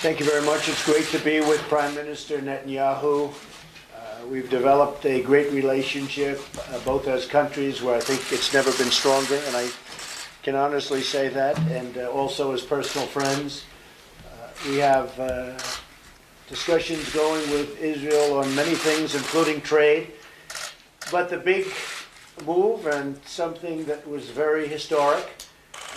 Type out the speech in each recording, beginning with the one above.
Thank you very much. It's great to be with Prime Minister Netanyahu. We've developed a great relationship, both as countries where I think it's never been stronger, and I can honestly say that, and also as personal friends. We have discussions going with Israel on many things, including trade. But the big move, and something that was very historic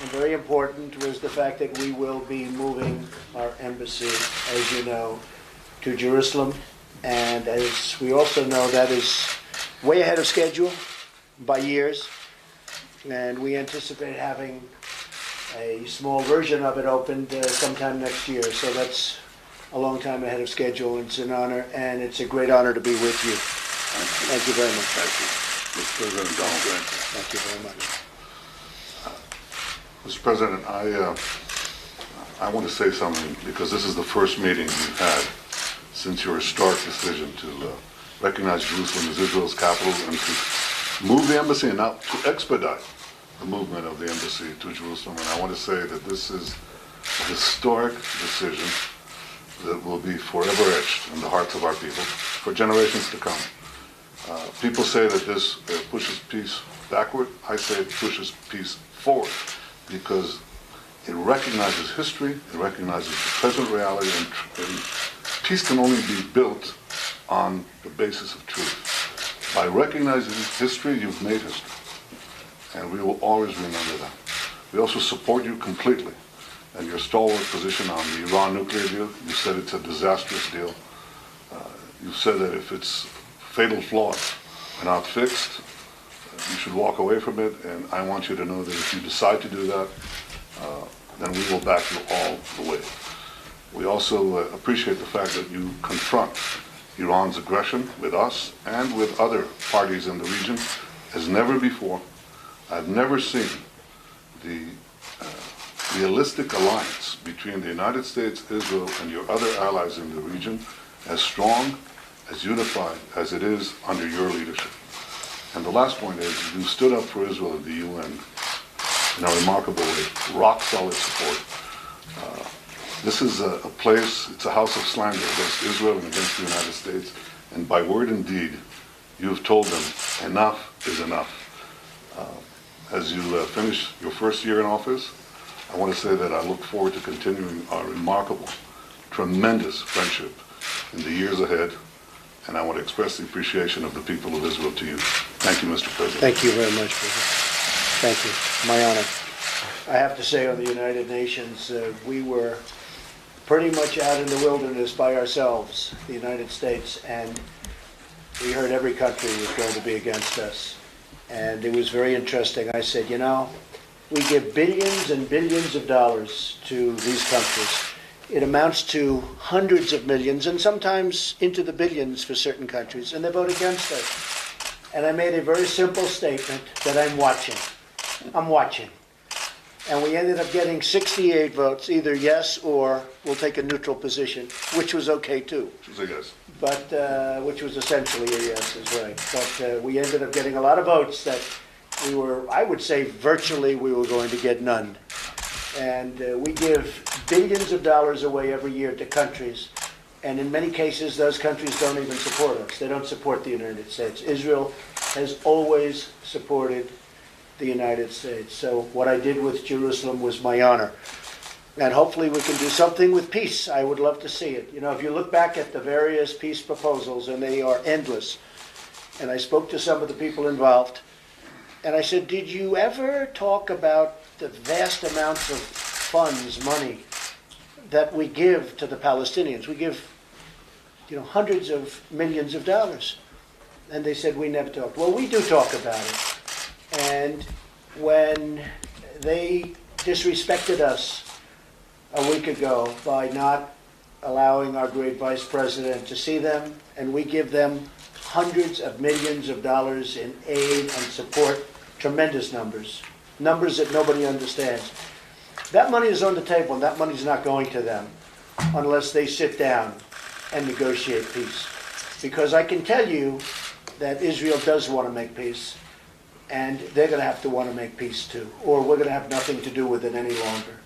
and very important, was the fact that we will be moving our embassy, as you know, to Jerusalem. And as we also know, that is way ahead of schedule by years. And we anticipate having a small version of it opened sometime next year. So that's a long time ahead of schedule. It's an honor, and it's a great honor to be with you. Thank you very much. Thank you. Mr. President Donald Trump. Thank you very much. Mr. President, I want to say something, because this is the first meeting you've had since your historic decision to recognize Jerusalem as Israel's capital and to move the embassy, and now to expedite the movement of the embassy to Jerusalem. And I want to say that this is a historic decision that will be forever etched in the hearts of our people for generations to come. People say that this pushes peace backward. I say it pushes peace forward, because it recognizes history, it recognizes the present reality, and peace can only be built on the basis of truth. By recognizing history, you've made history, and we will always remember that. We also support you completely and your stalwart position on the Iran nuclear deal. You said it's a disastrous deal. You said that if its fatal flaws are not fixed, you should walk away from it, and I want you to know that if you decide to do that, then we will back you all the way. We also appreciate the fact that you confront Iran's aggression with us and with other parties in the region as never before. I've never seen the realistic alliance between the United States, Israel, and your other allies in the region as strong, as unified as it is under your leadership. And the last point is, you stood up for Israel in the UN in a remarkable way, rock solid support. This is a place, it's a house of slander against Israel and against the United States, and by word and deed, you've told them enough is enough. As you finish your first year in office, I want to say that I look forward to continuing our remarkable, tremendous friendship in the years ahead, and I want to express the appreciation of the people of Israel to you. Thank you, Mr. President. Thank you very much, President. Thank you. My honor. I have to say, on the United Nations, we were pretty much out in the wilderness by ourselves, the United States, and we heard every country was going to be against us. And it was very interesting. I said, you know, we give billions and billions of dollars to these countries. It amounts to hundreds of millions and sometimes into the billions for certain countries, and they vote against us. And I made a very simple statement that I'm watching. I'm watching. And we ended up getting 68 votes, either yes or we'll take a neutral position, which was okay too. It was a yes. But, which was essentially a yes, is right. But we ended up getting a lot of votes that we were, I would say virtually we were going to get none. And we give billions of dollars away every year to countries, and in many cases those countries don't even support us. They don't support the United States. Israel has always supported the United States. So what I did with Jerusalem was my honor. And hopefully we can do something with peace. I would love to see it. You know, if you look back at the various peace proposals, and they are endless, and I spoke to some of the people involved, and I said, did you ever talk about the vast amounts of funds, money, that we give to the Palestinians? We give, you know, hundreds of millions of dollars. And they said, we never talked. Well, we do talk about it. And when they disrespected us a week ago by not allowing our great vice president to see them, and we give them hundreds of millions of dollars in aid and support, tremendous numbers that nobody understands. That money is on the table, and that money is not going to them unless they sit down and negotiate peace. Because I can tell you that Israel does want to make peace, and they're going to have to want to make peace too, or we're going to have nothing to do with it any longer.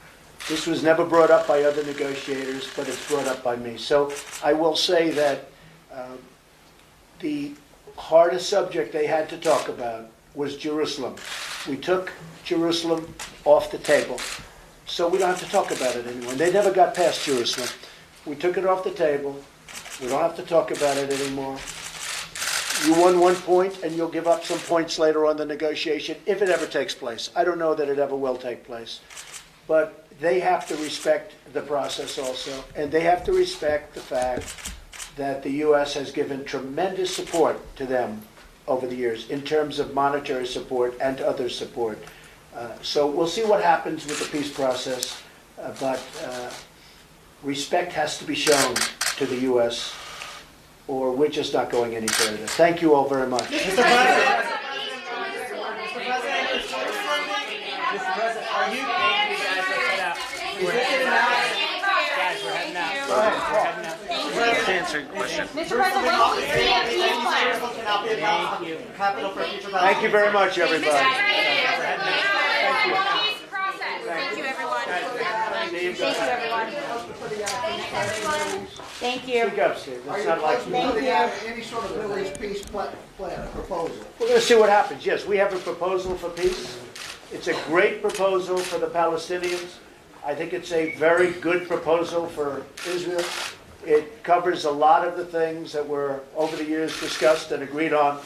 This was never brought up by other negotiators, but it's brought up by me. So I will say that the hardest subject they had to talk about was Jerusalem. We took Jerusalem off the table, so we don't have to talk about it anymore. They never got past Jerusalem. We took it off the table. We don't have to talk about it anymore. You won 1 point, and you'll give up some points later on the negotiation, if it ever takes place. I don't know that it ever will take place. But they have to respect the process also, and they have to respect the fact that the U.S. has given tremendous support to them over the years in terms of monetary support and other support. So we'll see what happens with the peace process, but respect has to be shown to the U.S., or we're just not going any further. Thank you all very much. Mr. President, are you We're heading out. Let's answer your question. Mr. President, when will we see a peace plan? Thank you. Capital for future Thank you very much, everybody. Thank you. Peace process. Thank you, everyone. Thank you, everyone. Thank you. Speak up, Steve. It's not like Thank you. Any sort of Middle East peace plan, proposal? We're going to see what happens. Yes, we have a proposal for peace. It's a great proposal for the Palestinians. I think it's a very good proposal for Israel. It covers a lot of the things that were over the years discussed and agreed on.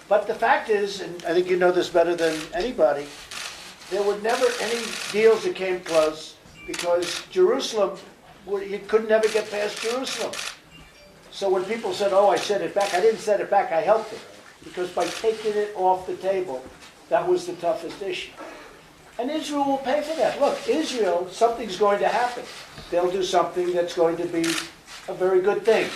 But the fact is, and I think you know this better than anybody, there were never any deals that came close because Jerusalem, you could never get past Jerusalem. So when people said, oh, I set it back, I didn't set it back, I helped it. Because by taking it off the table, that was the toughest issue. And Israel will pay for that. Look, Israel, something's going to happen. They'll do something that's going to be a very good thing.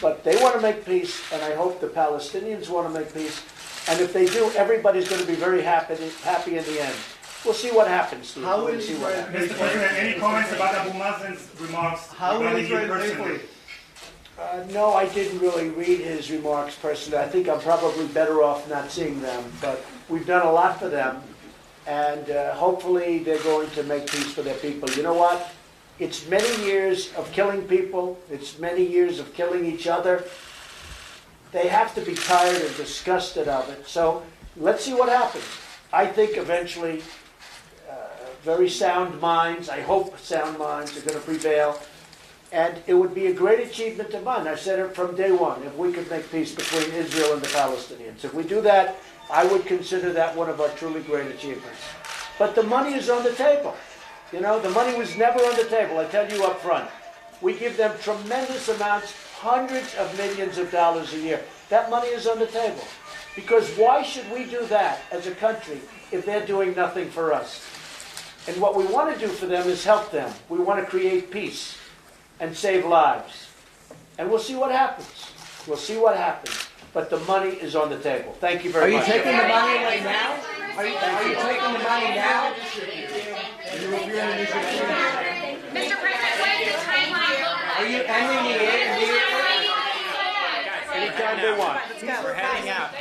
But they want to make peace, and I hope the Palestinians want to make peace. And if they do, everybody's going to be very happy in the end. We'll see what happens, Steve. How We'll will see what Israel happens. Mr. President, any comments about Abu Mazen's remarks How will regarding you Israel pay for personally? it? No, I didn't really read his remarks personally. I think I'm probably better off not seeing them. But we've done a lot for them. And hopefully they're going to make peace for their people. You know what? It's many years of killing people. It's many years of killing each other. They have to be tired and disgusted of it. So let's see what happens. I think eventually very sound minds, I hope sound minds, are going to prevail. And it would be a great achievement of mine. I've said it from day one, if we could make peace between Israel and the Palestinians. If we do that, I would consider that one of our truly great achievements. But the money is on the table. You know, the money was never on the table, I tell you up front. We give them tremendous amounts, hundreds of millions of dollars a year. That money is on the table. Because why should we do that as a country if they're doing nothing for us? And what we want to do for them is help them. We want to create peace and save lives. And we'll see what happens. We'll see what happens. But the money is on the table. Thank you very much. Are you taking the money away now? Are you taking the money now? Mr. President, what is the timeline look like? Are you ending the aid immediately? Anytime they want. We're heading out.